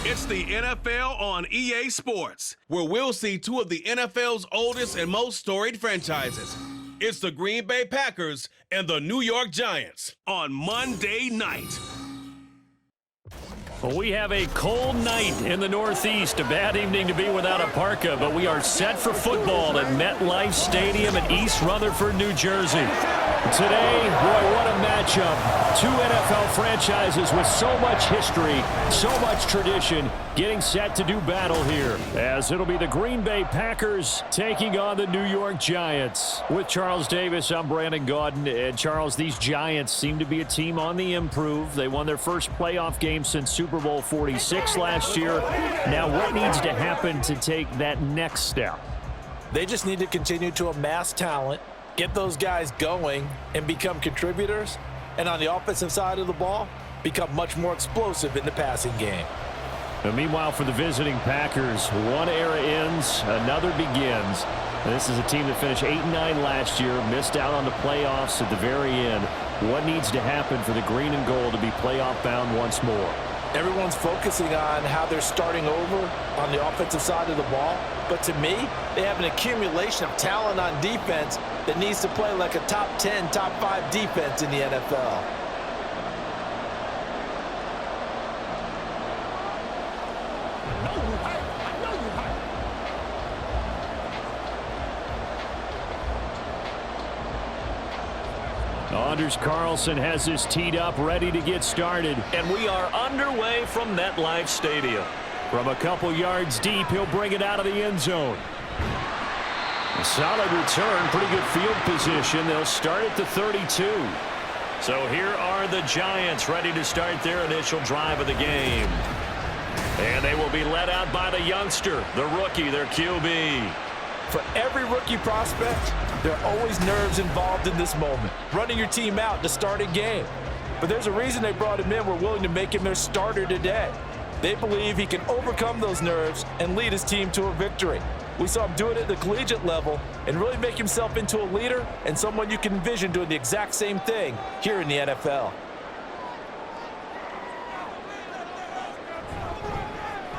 It's the NFL on EA Sports, where we'll see two of the NFL's oldest and most storied franchises. It's the Green Bay Packers and the New York Giants on Monday night. Well, we have a cold night in the Northeast. A bad evening to be without a parka, but we are set for football at MetLife Stadium in East Rutherford, New Jersey. Today, boy, what a matchup. Two NFL franchises with so much history, so much tradition, getting set to do battle here, as it'll be the Green Bay Packers taking on the New York Giants. With Charles Davis, I'm Brandon Gaudin. And Charles, these Giants seem to be a team on the improve. They won their first playoff game since Super Bowl 46 last year. Now, what needs to happen to take that next step? They just need to continue to amass talent, get those guys going, and become contributors. And on the offensive side of the ball, become much more explosive in the passing game. Now, meanwhile, for the visiting Packers, one era ends, another begins. And this is a team that finished 8-9 last year, missed out on the playoffs at the very end. What needs to happen for the green and gold to be playoff bound once more? Everyone's focusing on how they're starting over on the offensive side of the ball. But to me, they have an accumulation of talent on defense that needs to play like a top 10, top 5 defense in the NFL. Anders Carlson has this teed up, ready to get started. And we are underway from MetLife Stadium. From a couple yards deep, he'll bring it out of the end zone. A solid return, pretty good field position. They'll start at the 32. So here are the Giants ready to start their initial drive of the game. And they will be led out by the youngster, the rookie, their QB. For every rookie prospect, there are always nerves involved in this moment. Running your team out to start a game. But there's a reason they brought him in. We're willing to make him their starter today. They believe he can overcome those nerves and lead his team to a victory. We saw him do it at the collegiate level and really make himself into a leader and someone you can envision doing the exact same thing here in the NFL.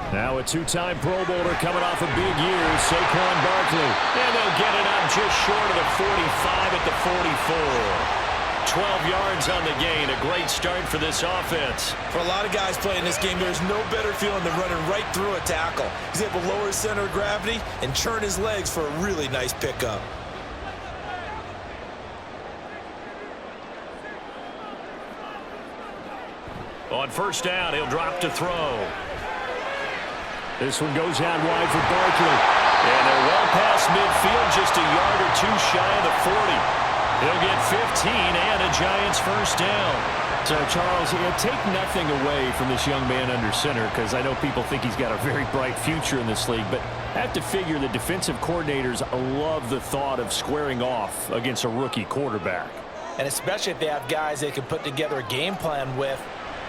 Now a two-time Pro Bowler coming off a big year, Saquon Barkley. And they'll get it up just short of the 45 at the 44. 12 yards on the gain. A great start for this offense. For a lot of guys playing this game, there's no better feeling than running right through a tackle. He's able to lower his center of gravity and churn his legs for a really nice pickup. On first down, he'll drop to throw. This one goes out wide for Barkley. And they're well past midfield, just a yard or two shy of the 40. He'll get 15 and a Giants first down. So, Charles, take nothing away from this young man under center, because I know people think he's got a very bright future in this league, but I have to figure the defensive coordinators love the thought of squaring off against a rookie quarterback. And especially if they have guys they can put together a game plan with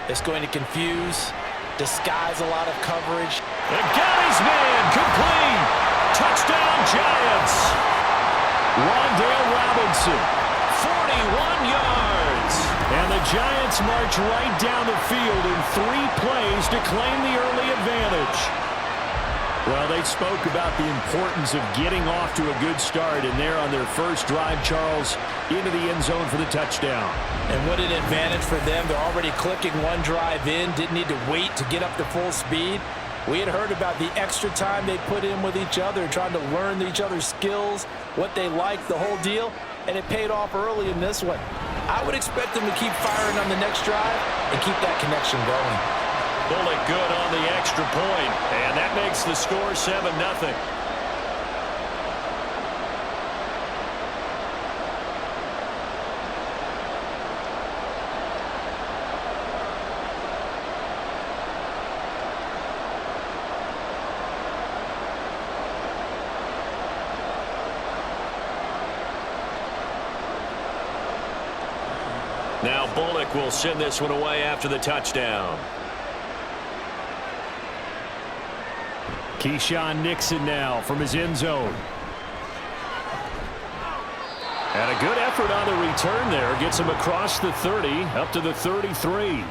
that's going to confuse, disguise a lot of coverage. And got his man, complete. Touchdown, Giants. Wan'Dale Robinson, 41 yards. And the Giants march right down the field in 3 plays to claim the early advantage. Well, they spoke about the importance of getting off to a good start, and they're on their first drive, Charles, into the end zone for the touchdown. And what an advantage for them. They're already clicking one drive in, didn't need to wait to get up to full speed. We had heard about the extra time they put in with each other, trying to learn each other's skills, what they liked, the whole deal, and it paid off early in this one. I would expect them to keep firing on the next drive and keep that connection going. Bullock good on the extra point, and that makes the score 7-0. Now Bullock will send this one away after the touchdown. Keyshawn Nixon now from his end zone. And a good effort on the return there. Gets him across the 30, up to the 33.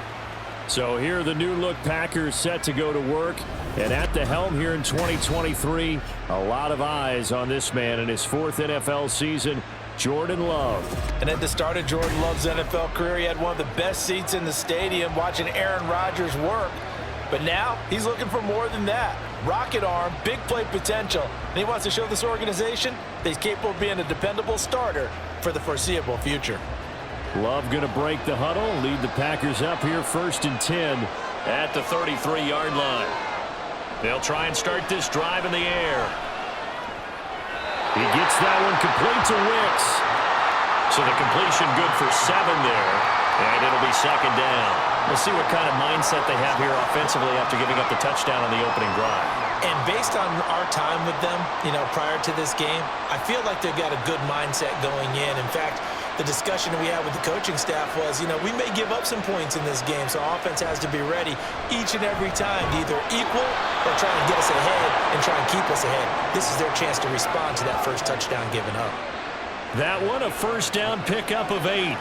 So here are the new-look Packers set to go to work. And at the helm here in 2023, a lot of eyes on this man in his 4th NFL season, Jordan Love. And at the start of Jordan Love's NFL career, he had one of the best seats in the stadium watching Aaron Rodgers work. But now he's looking for more than that. Rocket arm, big play potential. And he wants to show this organization that he's capable of being a dependable starter for the foreseeable future. Love going to break the huddle, lead the Packers up here 1st and 10 at the 33-yard line. They'll try and start this drive in the air. He gets that one complete to Wicks. So the completion good for 7 there, and it'll be 2nd down. We'll see what kind of mindset they have here offensively after giving up the touchdown on the opening drive. And based on our time with them, prior to this game, I feel like they've got a good mindset going in. In fact, the discussion we had with the coaching staff was, we may give up some points in this game, so offense has to be ready each and every time to either equal or try and get us ahead and try and keep us ahead. This is their chance to respond to that first touchdown given up. That one, a 1st down pickup of 8.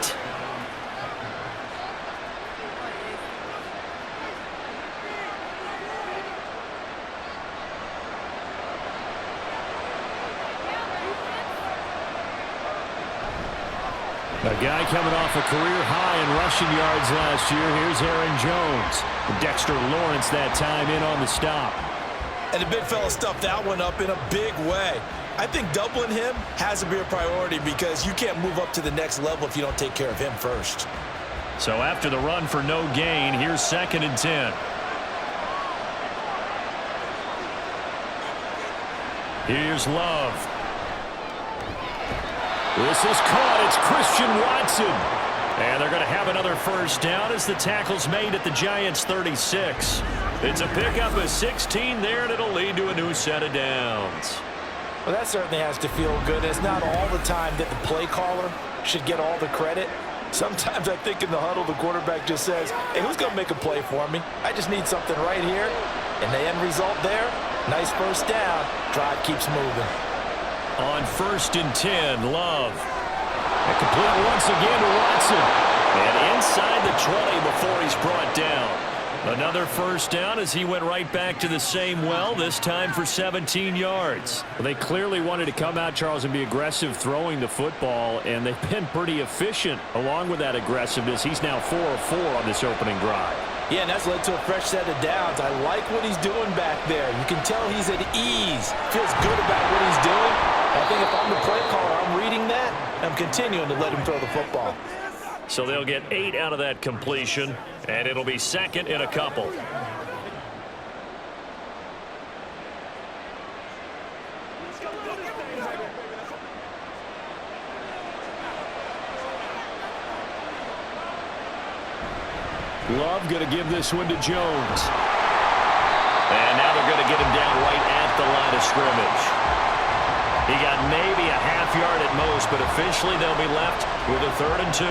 A guy coming off a career high in rushing yards last year. Here's Aaron Jones. Dexter Lawrence that time in on the stop. And the big fella stuffed that one up in a big way. I think doubling him has to be a priority because you can't move up to the next level if you don't take care of him first. So after the run for no gain, here's 2nd and 10. Here's Love. This is caught. It's Christian Watson. And they're going to have another 1st down as the tackle's made at the Giants' 36. It's a pickup of 16 there, and it'll lead to a new set of downs. Well, that certainly has to feel good. It's not all the time that the play caller should get all the credit. Sometimes I think in the huddle, the quarterback just says, hey, who's going to make a play for me? I just need something right here. And the end result there, nice 1st down. Drive keeps moving. On 1st and 10, Love. A complete once again to Watson. And inside the 20 before he's brought down. Another 1st down as he went right back to the same well, this time for 17 yards. Well, they clearly wanted to come out, Charles, and be aggressive throwing the football, and they've been pretty efficient along with that aggressiveness. He's now 4 of 4 on this opening drive. Yeah, and that's led to a fresh set of downs. I like what he's doing back there. You can tell he's at ease. Feels good about what he's doing. I think if I'm the play caller, I'm reading that. I'm continuing to let him throw the football. So they'll get 8 out of that completion, and it'll be 2nd and a couple. Love going to give this one to Jones. And now they're going to get him down right at the line of scrimmage. He got maybe a half yard at most, but officially they'll be left with a 3rd and 2.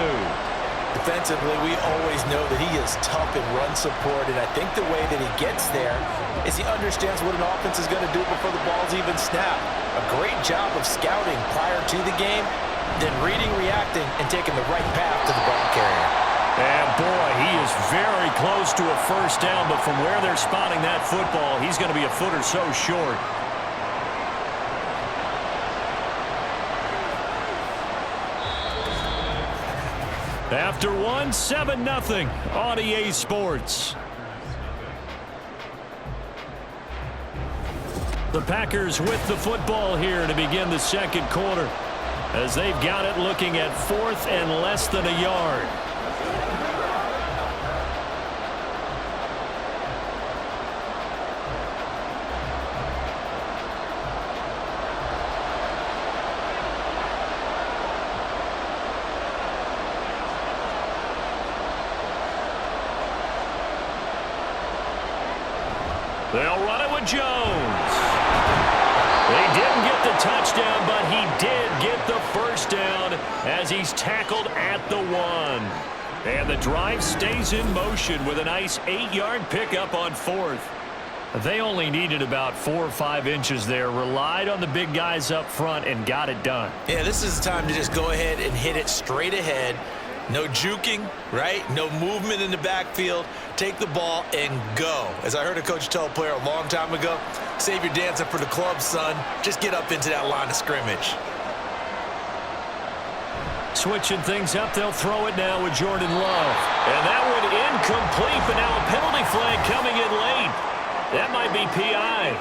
Defensively, we always know that he is tough in run support, and I think the way that he gets there is he understands what an offense is going to do before the ball's even snapped. A great job of scouting prior to the game, then reading, reacting, and taking the right path to the ball carrier. And boy, he is very close to a 1st down, but from where they're spotting that football, he's going to be a foot or so short. After one, 7-0 on EA Sports. The Packers with the football here to begin the 2nd quarter as they've got it looking at 4th and less than a yard. They'll run it with Jones. They didn't get the touchdown, but he did get the 1st down as he's tackled at the 1. And the drive stays in motion with a nice 8-yard pickup on 4th. They only needed about 4 or 5 inches there, relied on the big guys up front, and got it done. Yeah, this is the time to just go ahead and hit it straight ahead. No juking, right? No movement in the backfield. Take the ball and go. As I heard a coach tell a player a long time ago, save your dancing for the club, son. Just get up into that line of scrimmage. Switching things up, they'll throw it now with Jordan Love. And that one incomplete, but now a penalty flag coming in late. That might be PI.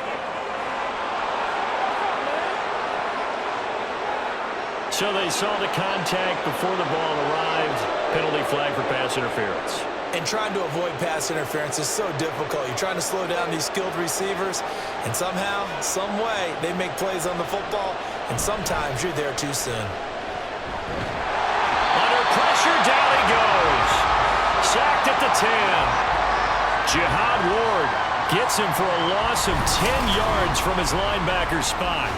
So they saw the contact before the ball arrived. Penalty flag for pass interference. And trying to avoid pass interference is so difficult. You're trying to slow down these skilled receivers, and somehow, some way, they make plays on the football, and sometimes you're there too soon. Under pressure, down he goes. Sacked at the 10. Jihad Ward gets him for a loss of 10 yards from his linebacker spot.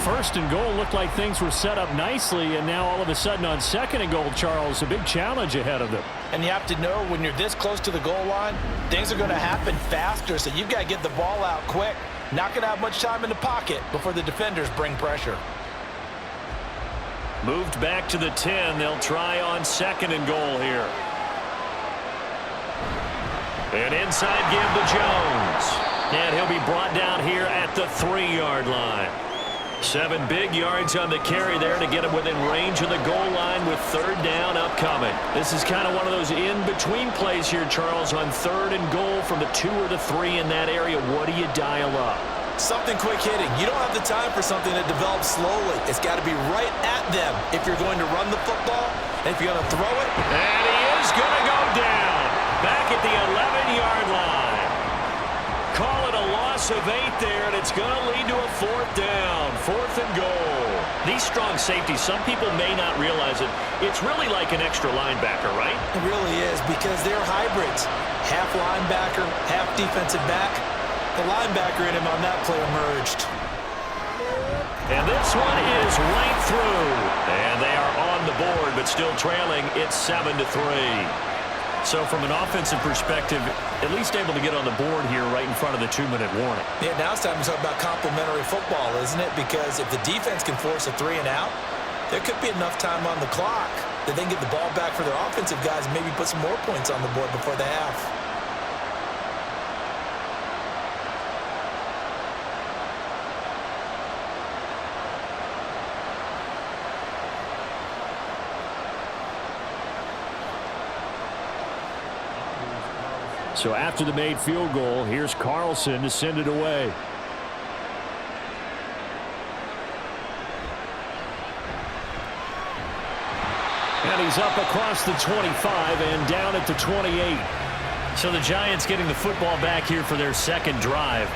First and goal looked like things were set up nicely, and now all of a sudden on second and goal, Charles, a big challenge ahead of them. And you have to know when you're this close to the goal line, things are going to happen faster, so you've got to get the ball out quick. Not going to have much time in the pocket before the defenders bring pressure. Moved back to the 10. They'll try on second and goal here. And inside give to Jones. And he'll be brought down here at the 3-yard line. 7 big yards on the carry there to get him within range of the goal line with third down upcoming. This is kind of one of those in-between plays here, Charles, on third and goal from the 2 or the 3 in that area. What do you dial up? Something quick hitting. You don't have the time for something that develops slowly. It's got to be right at them if you're going to run the football and if you're going to throw it. And he is going to go down back at the 11-yard line. Call it a loss of 8 there, and it's going to lead to a fourth down. Fourth and goal. These strong safeties, some people may not realize it. It's really like an extra linebacker, right? It really is, because they're hybrids. Half linebacker, half defensive back. The linebacker in him on that play emerged. And this one is right through. And they are on the board, but still trailing. It's 7-3. So from an offensive perspective, at least able to get on the board here right in front of the 2-minute warning. Yeah, now it's time to talk about complementary football, isn't it? Because if the defense can force a 3 and out, there could be enough time on the clock that they can get the ball back for their offensive guys and maybe put some more points on the board before the half. So after the made field goal, here's Carlson to send it away. And he's up across the 25 and down at the 28. So the Giants getting the football back here for their second drive.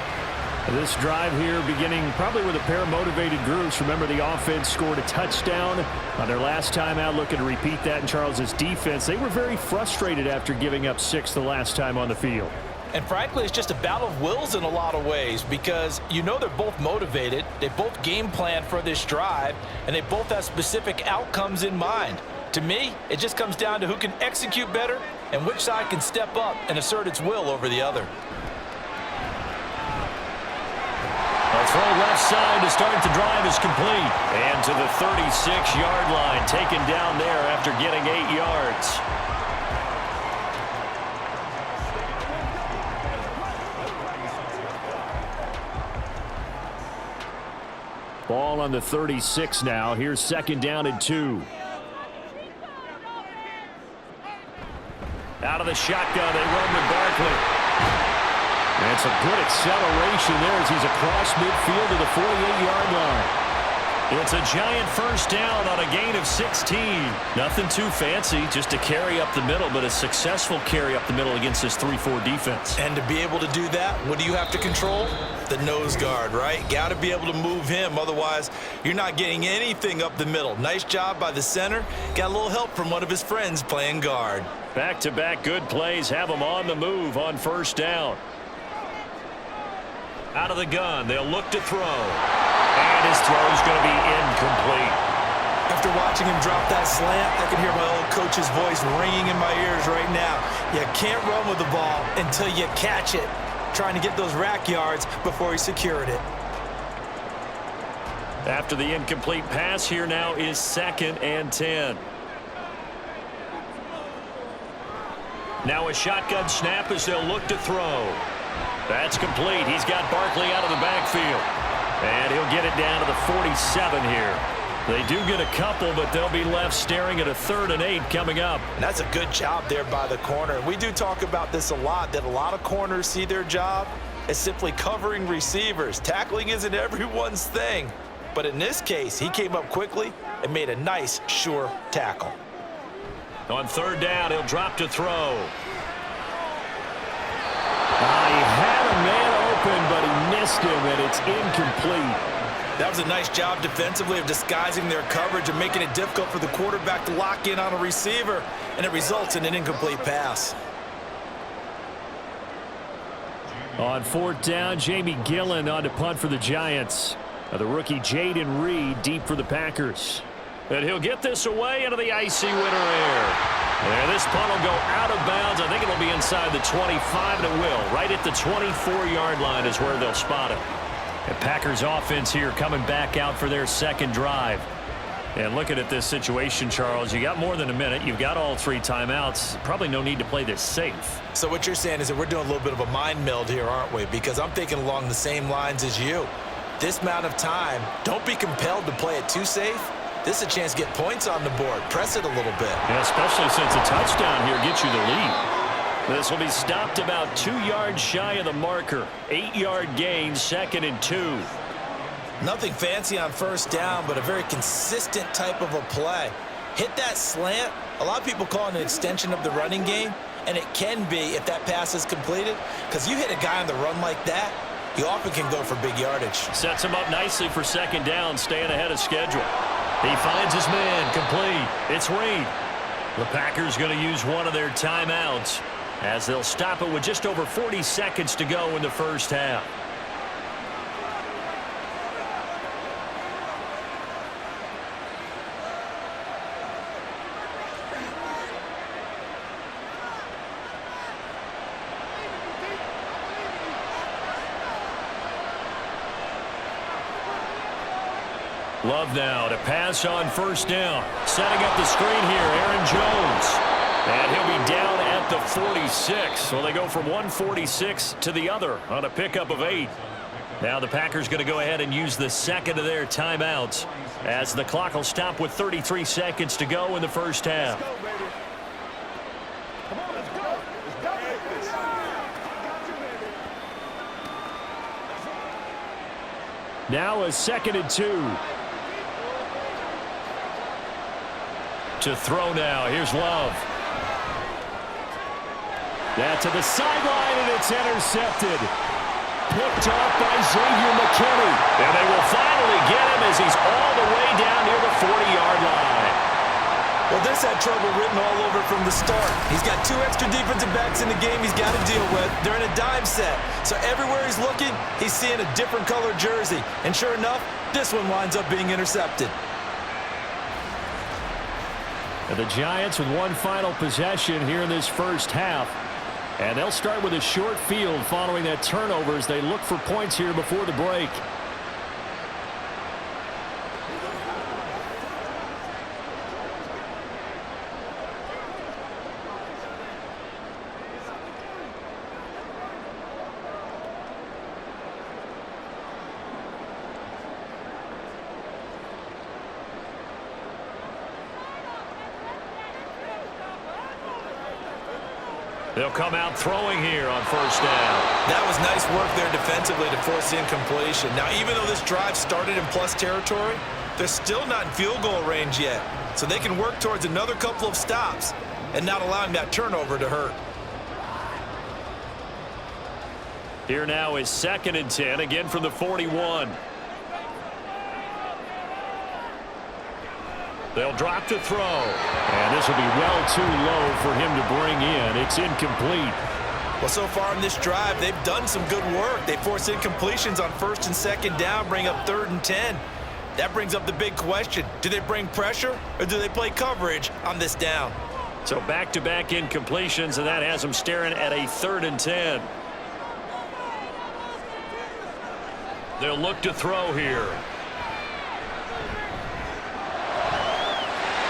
This drive here beginning probably with a pair of motivated groups. Remember, the offense scored a touchdown on their last time out, looking to repeat that in Charles's defense. They were very frustrated after giving up 6 the last time on the field. And frankly, it's just a battle of wills in a lot of ways, because you know they're both motivated, they both game plan for this drive, and they both have specific outcomes in mind. To me, it just comes down to who can execute better and which side can step up and assert its will over the other. A throw left side to start the drive is complete. And to the 36-yard line, taken down there after getting 8 yards. Ball on the 36 now. Here's second down and 2. Out of the shotgun, they run with Barkley. And some good acceleration there as he's across midfield to the 48-yard line. It's a Giant first down on a gain of 16. Nothing too fancy, just a carry up the middle, but a successful carry up the middle against this 3-4 defense. And to be able to do that, what do you have to control? The nose guard, right? Got to be able to move him, otherwise you're not getting anything up the middle. Nice job by the center. Got a little help from one of his friends playing guard. Back-to-back good plays have him on the move on first down. Out of the gun, they'll look to throw. And his throw is going to be incomplete. After watching him drop that slant, I can hear my old coach's voice ringing in my ears right now. You can't run with the ball until you catch it. Trying to get those rack yards before he secured it. After the incomplete pass, here now is 2nd and 10. Now a shotgun snap as they'll look to throw. That's complete. He's got Barkley out of the backfield. And he'll get it down to the 47 here. They do get a couple, but they'll be left staring at a 3rd and 8 coming up. And that's a good job there by the corner. We do talk about this a lot, that a lot of corners see their job as simply covering receivers. Tackling isn't everyone's thing. But in this case, he came up quickly and made a nice, sure tackle. On 3rd down, he'll drop to throw. He had a man open, but he missed him, and it's incomplete. That was a nice job defensively of disguising their coverage and making it difficult for the quarterback to lock in on a receiver, and it results in an incomplete pass. On 4th down, Jamie Gillen on to punt for the Giants. The rookie Jaden Reed deep for the Packers. And he'll get this away into the icy winter air. And this punt will go out of bounds. I think it'll be inside the 25, and it will. Right at the 24-yard line is where they'll spot it. And Packers offense here coming back out for their 2nd drive. And looking at this situation, Charles, you got more than a minute. You've got all 3 timeouts. Probably no need to play this safe. So what you're saying is that we're doing a little bit of a mind meld here, aren't we? Because I'm thinking along the same lines as you. This amount of time, don't be compelled to play it too safe. This is a chance to get points on the board. Press it a little bit. Yeah, especially since a touchdown here gets you the lead. This will be stopped about 2 yards shy of the marker. 8-yard gain, 2nd and 2. Nothing fancy on 1st down, but a very consistent type of a play. Hit that slant. A lot of people call it an extension of the running game, and it can be if that pass is completed, because you hit a guy on the run like that, you often can go for big yardage. Sets him up nicely for 2nd down, staying ahead of schedule. He finds his man, complete. It's Reed. The Packers going to use one of their timeouts as they'll stop it with just over 40 seconds to go in the 1st half. Love now to pass on 1st down. Setting up the screen here, Aaron Jones. And he'll be down at the 46. So they go from 146 to the other on a pickup of 8. Now the Packers going to go ahead and use the 2nd of their timeouts as the clock will stop with 33 seconds to go in the 1st half. Now a 2nd and 2. To throw now. Here's Love. That to the sideline, and it's intercepted. Picked off by Xavier McKinney. And they will finally get him as he's all the way down near the 40-yard line. Well, this had trouble written all over from the start. He's got 2 extra defensive backs in the game he's got to deal with. They're in a dime set. So everywhere he's looking, he's seeing a different color jersey. And sure enough, this one winds up being intercepted. And the Giants with one final possession here in this 1st half. And they'll start with a short field following that turnover as they look for points here before the break. They'll come out throwing here on 1st down. That was nice work there defensively to force the incompletion. Now, even though this drive started in plus territory, they're still not in field goal range yet. So they can work towards another couple of stops and not allowing that turnover to hurt. Here now is 2nd and 10, again from the 41. They'll drop to throw. And this will be well too low for him to bring in. It's incomplete. Well, so far in this drive, they've done some good work. They forced incompletions on 1st and 2nd down, bring up 3rd and 10. That brings up the big question. Do they bring pressure or do they play coverage on this down? So back-to-back incompletions, and that has them staring at a 3rd and 10. They'll look to throw here.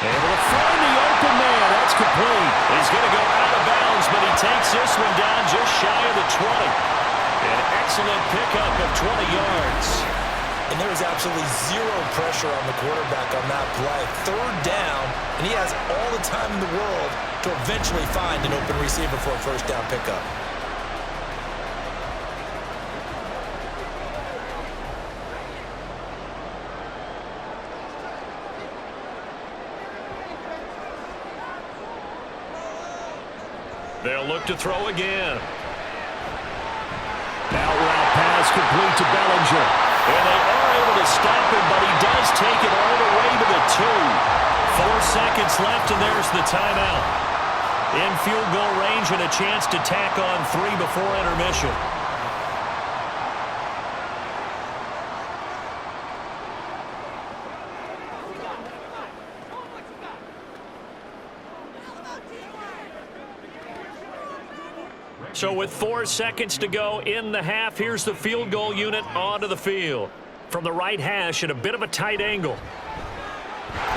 Able to find the open man. That's complete. He's going to go out of bounds but he takes this one down just shy of the 20. An excellent pickup of 20 yards. And there is absolutely zero pressure on the quarterback on that play. Third down, and he has all the time in the world to eventually find an open receiver for a first down pickup. They'll look to throw again. Out route pass complete to Bellinger. And they are able to stop him, but he does take it all the way to the 2. 4 seconds left, and there's the timeout. In field goal range and a chance to tack on 3 before intermission. So with 4 seconds to go in the half, here's the field goal unit onto the field. From the right hash at a bit of a tight angle.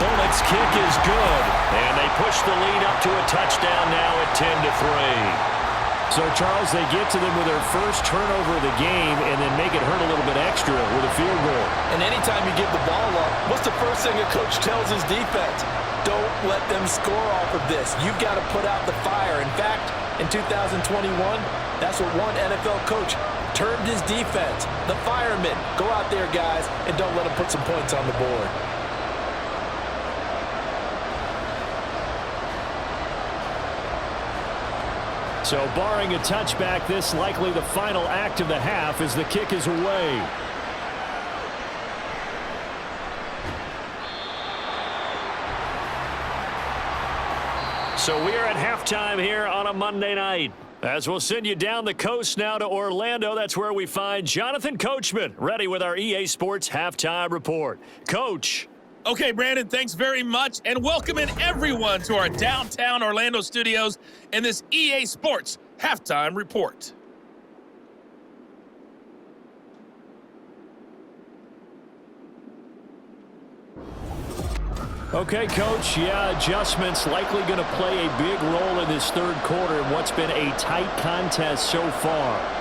Bullock's kick is good, and they push the lead up to a touchdown now at 10-3. So, Charles, they get to them with their first turnover of the game and then make it hurt a little bit extra with a field goal. And anytime you give the ball up, what's the first thing a coach tells his defense? Don't let them score off of this. You've got to put out the fire. In fact, in 2021, that's what one NFL coach termed his defense. The firemen. Go out there, guys, and don't let them put some points on the board. So barring a touchback, this likely the final act of the half as the kick is away. So we are at halftime here on a Monday night. As we'll send you down the coast now to Orlando, that's where we find Jonathan Coachman, ready with our EA Sports Halftime Report. Coach. Okay, Brandon, thanks very much, and welcoming everyone to our downtown Orlando studios in this EA Sports Halftime Report. Okay, Coach, adjustments likely going to play a big role in this third quarter in what's been a tight contest so far.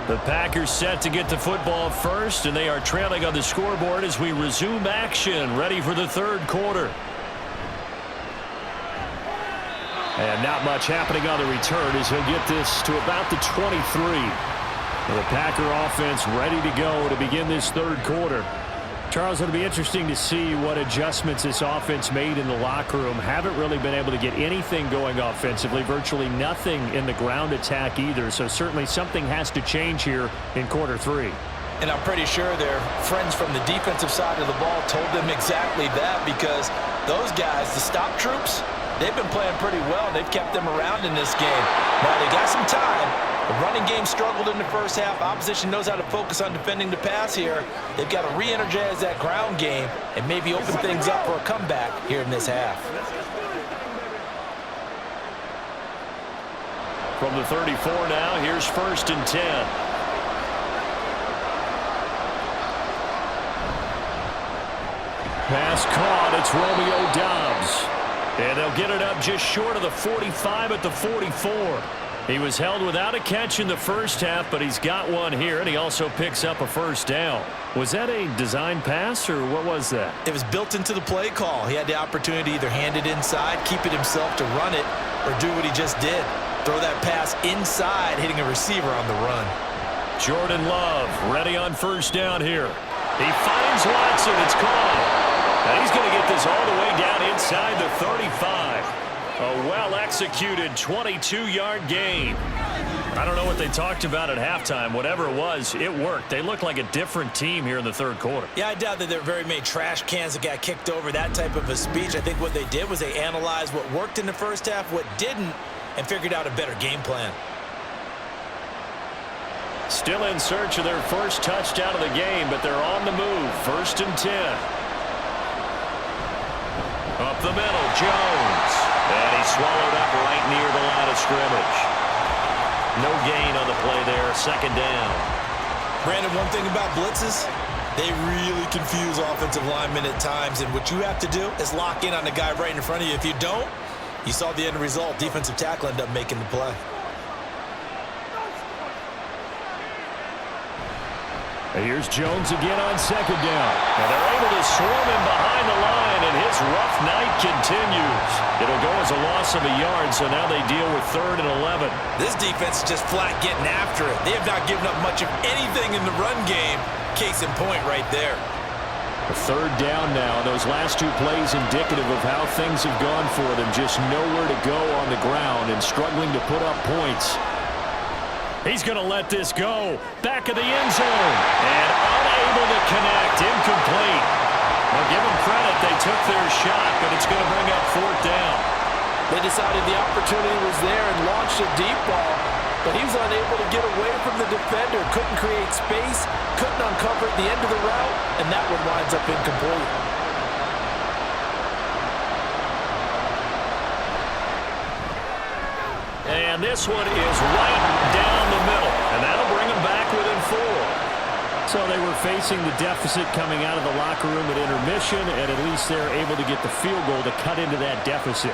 The Packers set to get the football first, and they are trailing on the scoreboard as we resume action, ready for the third quarter. And not much happening on the return as he'll get this to about the 23. The Packer offense ready to go to begin this third quarter. Charles, it'll be interesting to see what adjustments this offense made in the locker room. Haven't really been able to get anything going offensively, virtually nothing in the ground attack either. So certainly something has to change here in quarter three. And I'm pretty sure their friends from the defensive side of the ball told them exactly that, because those guys, the stop troops, they've been playing pretty well. They've kept them around in this game. Now they got some time. The running game struggled in the first half. Opposition knows how to focus on defending the pass here. They've got to re-energize that ground game and maybe open things up for a comeback here in this half. From the 34 now, here's 1st and 10. Pass caught. It's Romeo Doubs. And they'll get it up just short of the 45 at the 44. He was held without a catch in the first half, but he's got one here, and he also picks up a first down. Was that a design pass, or what was that? It was built into the play call. He had the opportunity to either hand it inside, keep it himself to run it, or do what he just did. Throw that pass inside, hitting a receiver on the run. Jordan Love ready on first down here. He finds Watson. It's caught. And he's going to get this all the way down inside the 35. A well-executed 22-yard gain. I don't know what they talked about at halftime. Whatever it was, it worked. They look like a different team here in the third quarter. Yeah, I doubt that there were very many trash cans that got kicked over, that type of a speech. I think what they did was they analyzed what worked in the first half, what didn't, and figured out a better game plan. Still in search of their first touchdown of the game, but they're on the move. 1st and 10. Up the middle, Jones. And he's swallowed up right near the line of scrimmage. No gain on the play there. 2nd down. Brandon, one thing about blitzes, they really confuse offensive linemen at times, and what you have to do is lock in on the guy right in front of you. If you don't, you saw the end result. Defensive tackle ended up making the play. And here's Jones again on 2nd down. And they're able to swarm him behind the line, and his rough night continues. It'll go as a loss of a yard, so now they deal with 3rd and 11. This defense is just flat getting after it. They have not given up much of anything in the run game. Case in point right there. A 3rd down now. Those last 2 plays indicative of how things have gone for them. Just nowhere to go on the ground and struggling to put up points. He's going to let this go. Back of the end zone. And unable to connect. Incomplete. Well, give them credit. They took their shot, but it's going to bring up 4th down. They decided the opportunity was there and launched a deep ball, but he was unable to get away from the defender. Couldn't create space. Couldn't uncover the end of the route, and that one winds up incomplete. And this one is right down the middle. And that'll bring them back within 4. So they were facing the deficit coming out of the locker room at intermission, and at least they're able to get the field goal to cut into that deficit.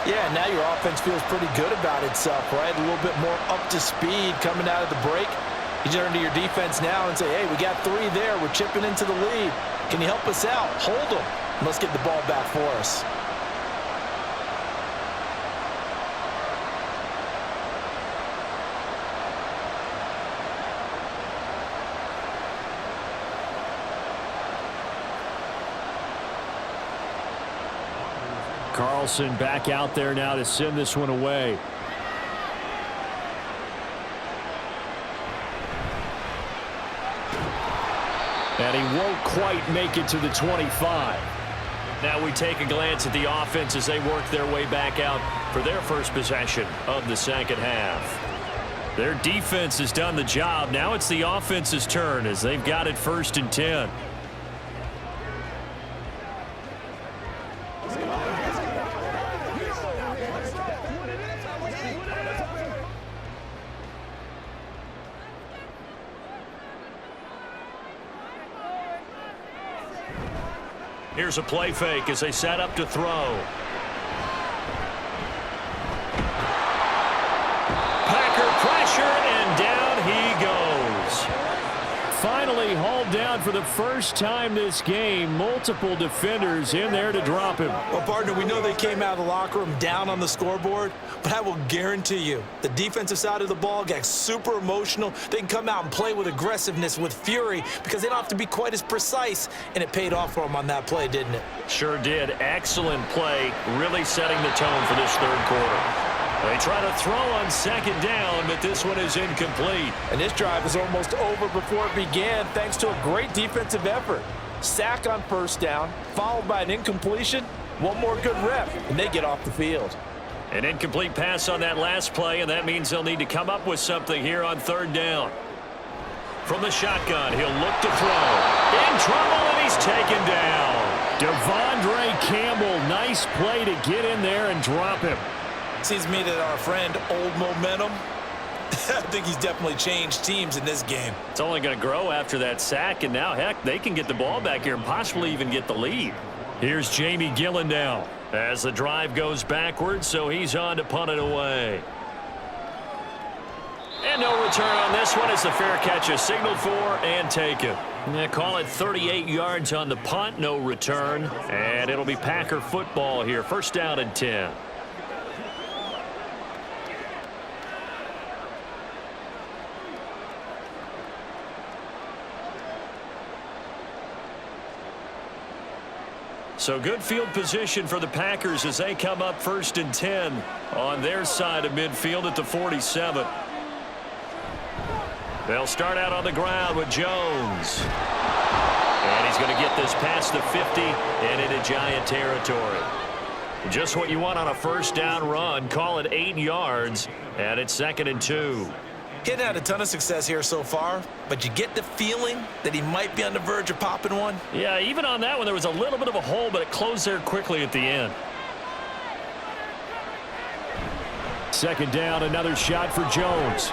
Yeah, now your offense feels pretty good about itself, right? A little bit more up to speed coming out of the break. You turn to your defense now and say, hey, we got 3 there. We're chipping into the lead. Can you help us out? Hold them. Let's get the ball back for us. Carlson back out there now to send this one away. And he won't quite make it to the 25. Now we take a glance at the offense as they work their way back out for their first possession of the 2nd half. Their defense has done the job. Now it's the offense's turn as they've got it 1st and 10. Here's a play fake as they set up to throw. Packer pressure, and down he goes. Finally hauled down for the first time this game. Multiple defenders in there to drop him. Well, partner, we know they came out of the locker room down on the scoreboard, but I will guarantee you the defensive side of the ball got super emotional. They can come out and play with aggressiveness, with fury, because they don't have to be quite as precise, and it paid off for them on that play, didn't it? Sure did. Excellent play, really setting the tone for this 3rd quarter. They try to throw on 2nd down, but this one is incomplete. And this drive is almost over before it began thanks to a great defensive effort. Sack on 1st down, followed by an incompletion. One more good rep, and they get off the field. An incomplete pass on that last play, and that means they'll need to come up with something here on 3rd down. From the shotgun, he'll look to throw. In trouble, and he's taken down. Devondre Campbell, nice play to get in there and drop him. Seems to me that our friend, Old Momentum, I think he's definitely changed teams in this game. It's only going to grow after that sack, and now, heck, they can get the ball back here and possibly even get the lead. Here's Jamie Gillen now as the drive goes backwards, so he's on to punt it away. And no return on this one as the fair catch is signaled for and taken. They call it 38 yards on the punt, no return, and it'll be Packer football here. 1st down and 10. So good field position for the Packers as they come up 1st and 10 on their side of midfield at the 47. They'll start out on the ground with Jones. And he's going to get this past the 50 and into Giant territory. Just what you want on a first down run. Call it 8 yards, and it's 2nd and 2. He hadn't had a ton of success here so far, but you get the feeling that he might be on the verge of popping one. Yeah, even on that one, there was a little bit of a hole, but it closed there quickly at the end. 2nd down, another shot for Jones.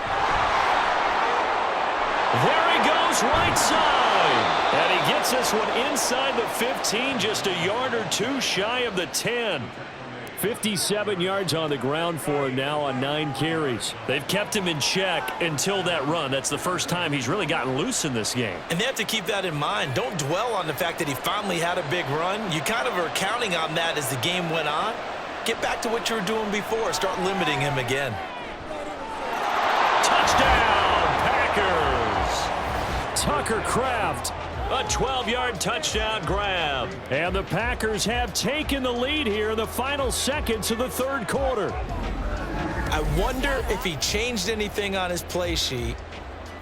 There he goes, right side. And he gets this one inside the 15, just a yard or two shy of the 10. 57 yards on the ground for him now on 9 carries. They've kept him in check until that run. That's the first time he's really gotten loose in this game. And they have to keep that in mind. Don't dwell on the fact that he finally had a big run. You kind of are counting on that as the game went on. Get back to what you were doing before. Start limiting him again. Touchdown, Packers! Tucker Kraft. A 12-yard touchdown grab. And the Packers have taken the lead here in the final seconds of the 3rd quarter. I wonder if he changed anything on his play sheet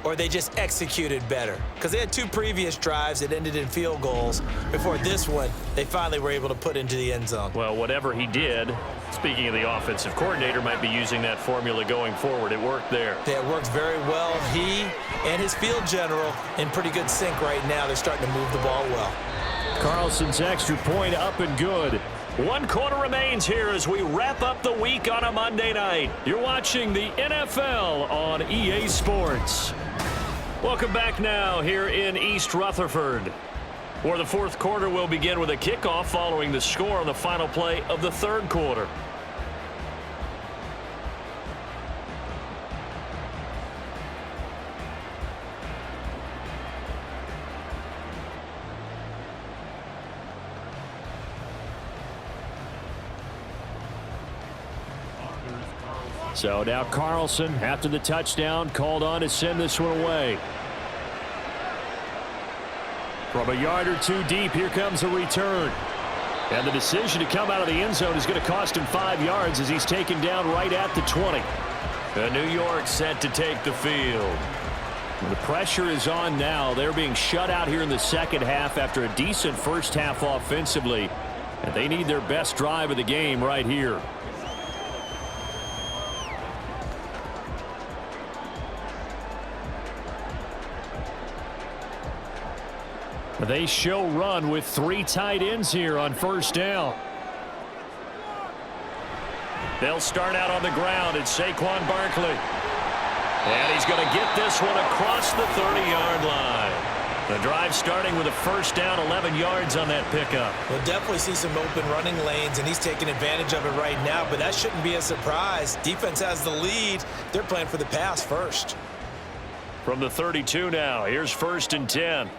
or they just executed better. Because they had 2 previous drives that ended in field goals. Before this one, they finally were able to put into the end zone. Well, whatever he did, speaking of the offensive coordinator, might be using that formula going forward. It worked there. Yeah, it worked very well. He and his field general in pretty good sync right now. They're starting to move the ball well. Carlson's extra point up and good. 1 quarter remains here as we wrap up the week on a Monday night. You're watching the NFL on EA Sports. Welcome back now here in East Rutherford, where the 4th quarter will begin with a kickoff following the score on the final play of the 3rd quarter. So now Carlson, after the touchdown, called on to send this one away. From a yard or 2 deep, here comes a return. And the decision to come out of the end zone is going to cost him 5 yards as he's taken down right at the 20. And New York set to take the field. The pressure is on now. They're being shut out here in the second half after a decent first half offensively. And they need their best drive of the game right here. They show run with 3 tight ends here on first down. They'll start out on the ground. It's Saquon Barkley. And he's going to get this one across the 30-yard line. The drive starting with a first down, 11 yards on that pickup. We'll definitely see some open running lanes, and he's taking advantage of it right now, but that shouldn't be a surprise. Defense has the lead. They're playing for the pass first. From the 32 now, here's 1st and 10.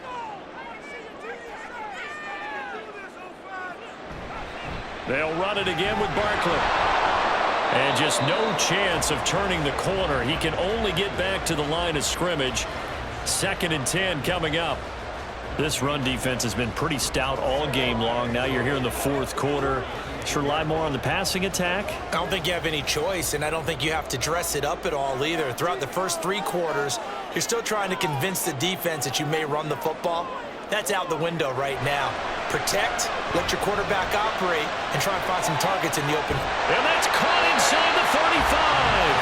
They'll run it again with Barkley. And just no chance of turning the corner. He can only get back to the line of scrimmage. 2nd and 10 coming up. This run defense has been pretty stout all game long. Now you're here in the 4th quarter. Should rely more on the passing attack? I don't think you have any choice, and I don't think you have to dress it up at all either. Throughout the first 3 quarters, you're still trying to convince the defense that you may run the football. That's out the window right now. Protect, let your quarterback operate, and try and find some targets in the open. And that's caught inside the 35.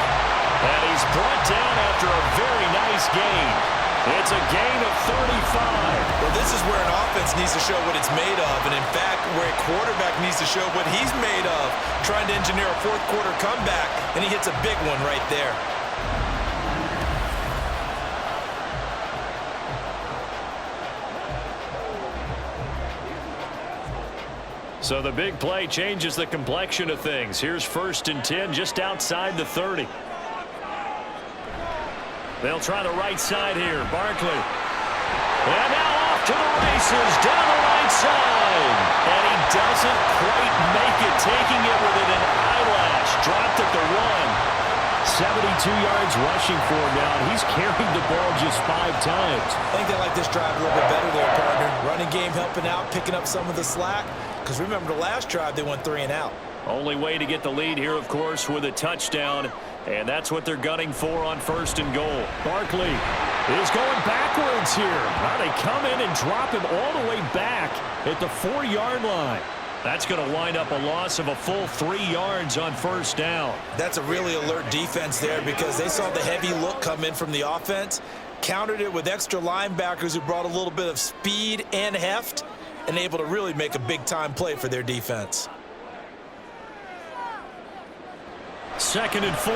And he's brought down after a very nice gain. It's a gain of 35. Well, this is where an offense needs to show what it's made of, and in fact, where a quarterback needs to show what he's made of, trying to engineer a 4th quarter comeback, and he hits a big one right there. So the big play changes the complexion of things. Here's 1st and 10 just outside the 30. They'll try the right side here. Barkley. And now off to the races down the right side. And he doesn't quite make it, taking it within an eyelash. Dropped at the 1. 72 yards rushing for him now, and he's carried the ball just 5 times. I think they like this drive a little bit better there, partner. Running game helping out, picking up some of the slack. Because remember, the last drive, they went 3 and out. Only way to get the lead here, of course, with a touchdown. And that's what they're gunning for on 1st and goal. Barkley is going backwards here. Now they come in and drop him all the way back at the 4-yard line. That's going to wind up a loss of a full 3 yards on 1st down. That's a really alert defense there because they saw the heavy look come in from the offense, countered it with extra linebackers who brought a little bit of speed and heft, and able to really make a big-time play for their defense. 2nd and 4.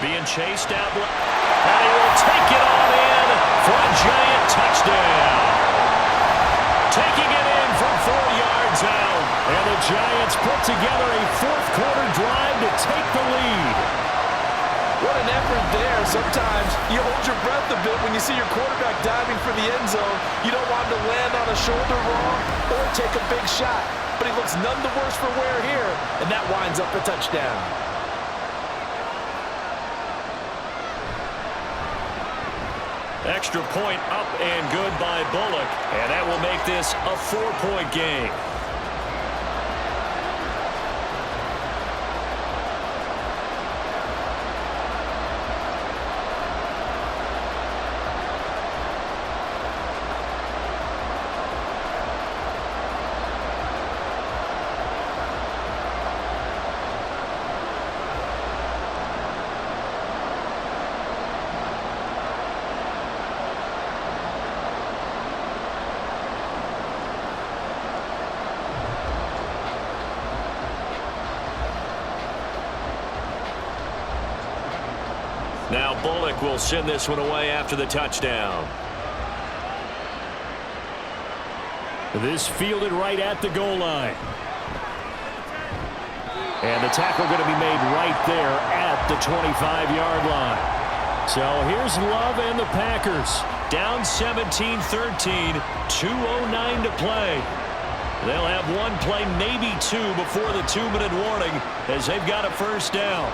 Being chased out. And he will take it on in for a Giant touchdown. Taking it in from 4 yards out. And the Giants put together a 4th-quarter drive to take the lead. What an effort there. Sometimes you hold your breath a bit when you see your quarterback diving for the end zone. You don't want him to land on a shoulder wrong or take a big shot. But he looks none the worse for wear here, and that winds up a touchdown. Extra point up and good by Bullock, and that will make this a 4-point game. Now Bullock will send this one away after the touchdown. This fielded right at the goal line. And the tackle going to be made right there at the 25-yard line. So here's Love and the Packers. Down 17-13, 2:09 to play. They'll have one play, maybe two, before the 2-minute warning as they've got a 1st down.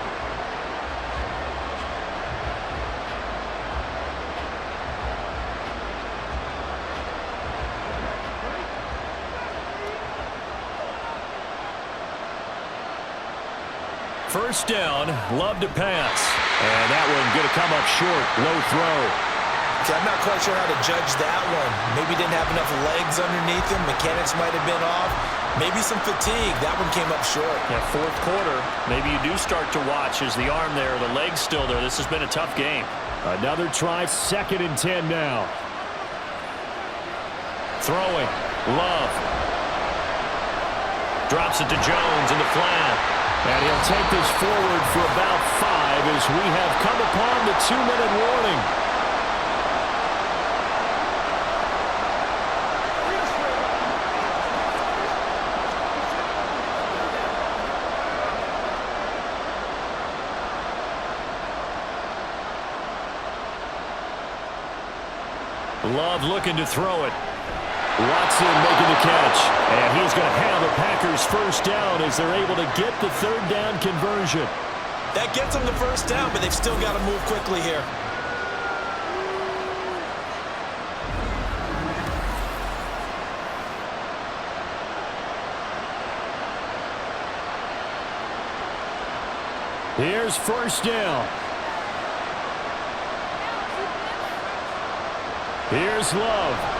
First down, Love to pass. And that one going to come up short, low throw. Okay, I'm not quite sure how to judge that one. Maybe didn't have enough legs underneath him. Mechanics might have been off. Maybe some fatigue. That one came up short. Yeah, 4th quarter, maybe you do start to watch as the arm there, the leg's still there. This has been a tough game. Another try, 2nd and 10 now. Throwing, Love. Drops it to Jones in the flat. And he'll take this forward for about 5 as we have come upon the 2-minute warning. Love looking to throw it. Watson making the catch. And he's going to have the Packers 1st down as they're able to get the 3rd down conversion. That gets them the 1st down, but they've still got to move quickly here. Here's 1st down. Here's Love.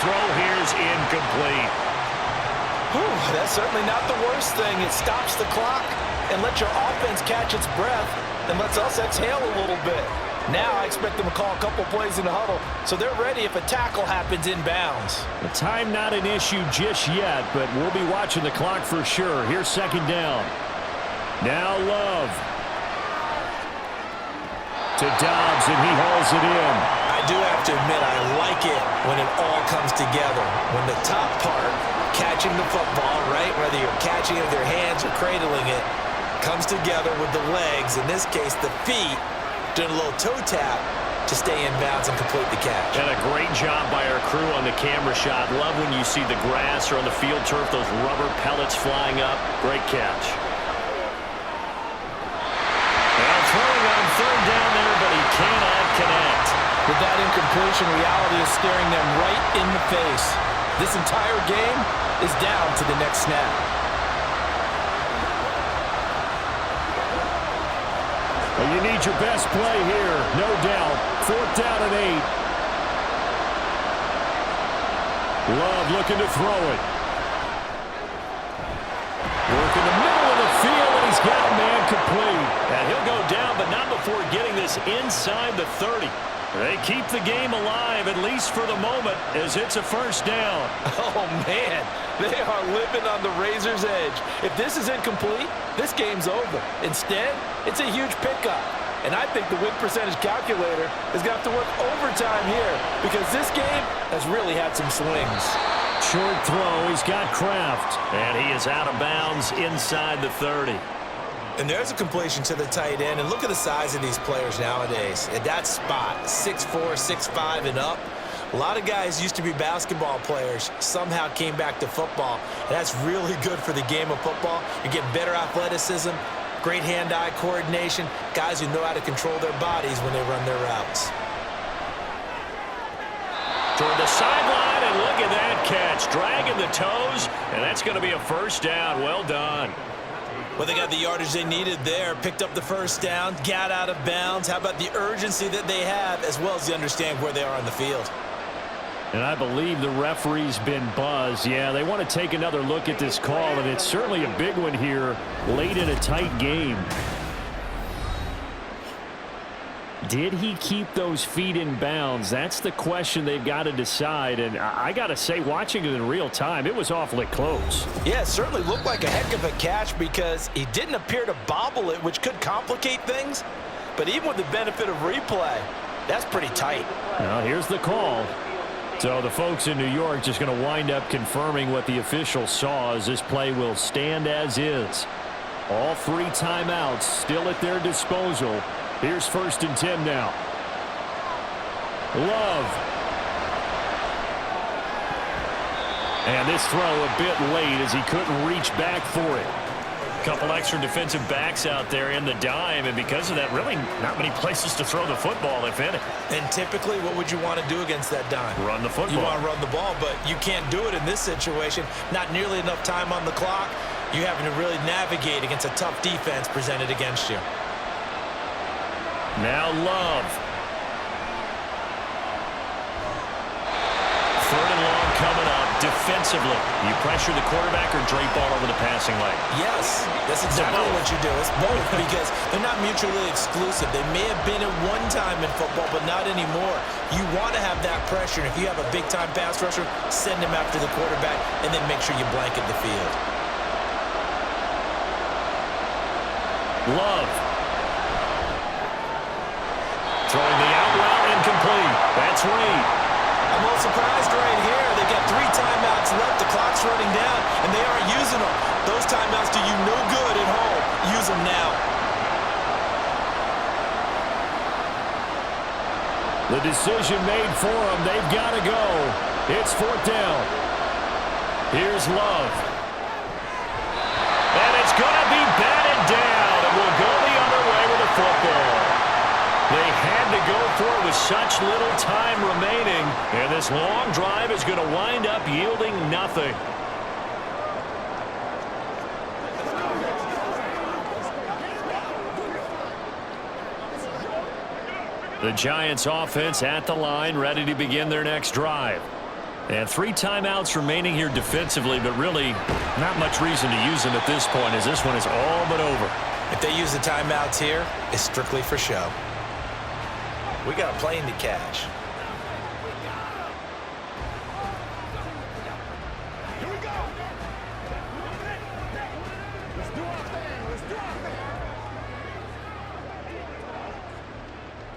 Throw here's incomplete. Whew, that's certainly not the worst thing. It stops the clock and lets your offense catch its breath and lets us exhale a little bit. Now I expect them to call a couple plays in the huddle so they're ready if a tackle happens inbounds. The time not an issue just yet, but we'll be watching the clock for sure. Here's 2nd down. Now Love. To Dobbs, and he hauls it in. I do have to admit, I like it when it all comes together. When the top part, catching the football, right, whether you're catching it with your hands or cradling it, comes together with the legs, in this case the feet, doing a little toe tap to stay in bounds and complete the catch. And a great job by our crew on the camera shot. Love when you see the grass or on the field turf, those rubber pellets flying up. Great catch. And throwing on third down there, but he cannot connect. With that incompletion, reality is staring them right in the face. This entire game is down to the next snap. Well, you need your best play here, no doubt. 4th down and 8. Love looking to throw it. Work in the middle of the field, and he's got a man complete. And he'll go down, but not before getting this inside the 30. They keep the game alive, at least for the moment, as it's a first down. Oh, man, they are living on the razor's edge. If this is incomplete, this game's over. Instead, it's a huge pickup. And I think the win percentage calculator is going to have to work overtime here because this game has really had some swings. Short throw, he's got Kraft. And he is out of bounds inside the 30. And there's a completion to the tight end. And look at the size of these players nowadays. At that spot, 6'4", 6'5", and up. A lot of guys used to be basketball players, somehow came back to football. And that's really good for the game of football. You get better athleticism, great hand-eye coordination, guys who know how to control their bodies when they run their routes. Toward the sideline, and look at that catch. Dragging the toes, and that's going to be a first down. Well done. Well, they got the yardage they needed there, picked up the first down, got out of bounds. How about the urgency that they have, as well as they understand where they are on the field? And I believe the referee's been buzzed. Yeah, they want to take another look at this call, and it's certainly a big one here late in a tight game. Did he keep those feet in bounds? That's the question they've got to decide. And I got to say, watching it in real time, it was awfully close. Yeah, it certainly looked like a heck of a catch because he didn't appear to bobble it, which could complicate things. But even with the benefit of replay, that's pretty tight. Now, here's the call. So the folks in New York just going to wind up confirming what the officials saw as this play will stand as is. All 3 timeouts still at their disposal. Here's 1st and 10 now. Love. And this throw a bit late as he couldn't reach back for it. Couple extra defensive backs out there in the dime, and because of that, really not many places to throw the football, if any. And typically, what would you want to do against that dime? Run the football. You want to run the ball, but you can't do it in this situation. Not nearly enough time on the clock. You're having to really navigate against a tough defense presented against you. Now Love. 3rd and long coming up defensively. You pressure the quarterback or drape ball over the passing lane? Yes, that's exactly what you do. It's both because they're not mutually exclusive. They may have been at one time in football, but not anymore. You want to have that pressure. And if you have a big-time pass rusher, send him after the quarterback and then make sure you blanket the field. Love. Throwing the out route incomplete. That's Reed. I'm a little surprised right here. They've got 3 timeouts left. The clock's running down, and they aren't using them. Those timeouts do you no good at home. Use them now. The decision made for them. They've got to go. It's 4th down. Here's Love. And it's going to be batted down, and we'll go the other way with the football. They had to go for it with such little time remaining, and this long drive is going to wind up yielding nothing. The Giants offense at the line, ready to begin their next drive. And 3 timeouts remaining here defensively, but really not much reason to use them at this point as this one is all but over. If they use the timeouts here, it's strictly for show. We got a plane to catch. Here we go. Let's do our thing. Let's do our thing.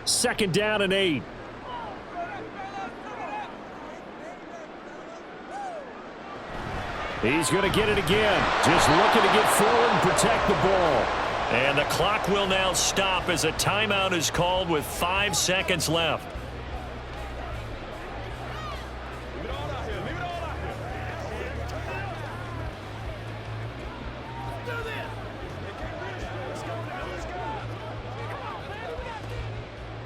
2nd down and 8. He's going to get it again. Just looking to get forward and protect the ball. And the clock will now stop as a timeout is called with 5 seconds left. Leave it all out here. Leave it all out here. Do this. Let's go now. Let's go. Come on, man.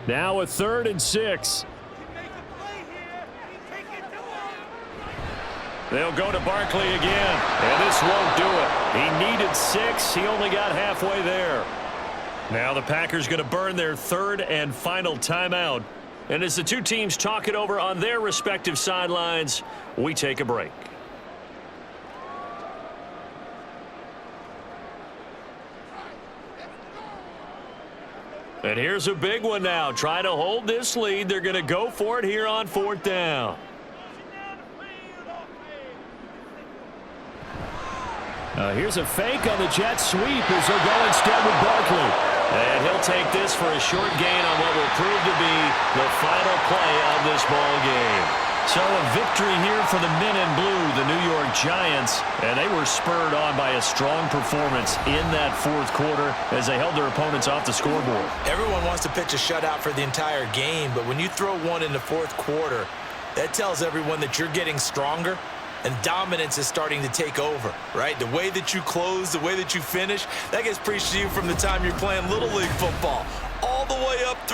Now a 3rd and 6. Make a play here. Take it to him. They'll go to Barkley again, and this won't do it. He needed 6. He only got halfway there. Now the Packers going to burn their 3rd and final timeout. And as the two teams talk it over on their respective sidelines, we take a break. And here's a big one now. Trying to hold this lead. They're going to go for it here on 4th down. Here's a fake on the jet sweep as they'll go instead with Barkley. And he'll take this for a short gain on what will prove to be the final play of this ball game. So a victory here for the men in blue, the New York Giants. And they were spurred on by a strong performance in that 4th quarter as they held their opponents off the scoreboard. Everyone wants to pitch a shutout for the entire game, but when you throw one in the 4th quarter, that tells everyone that you're getting stronger and dominance is starting to take over, right? The way that you close, the way that you finish, that gets preached to you from the time you're playing Little League football all the way up through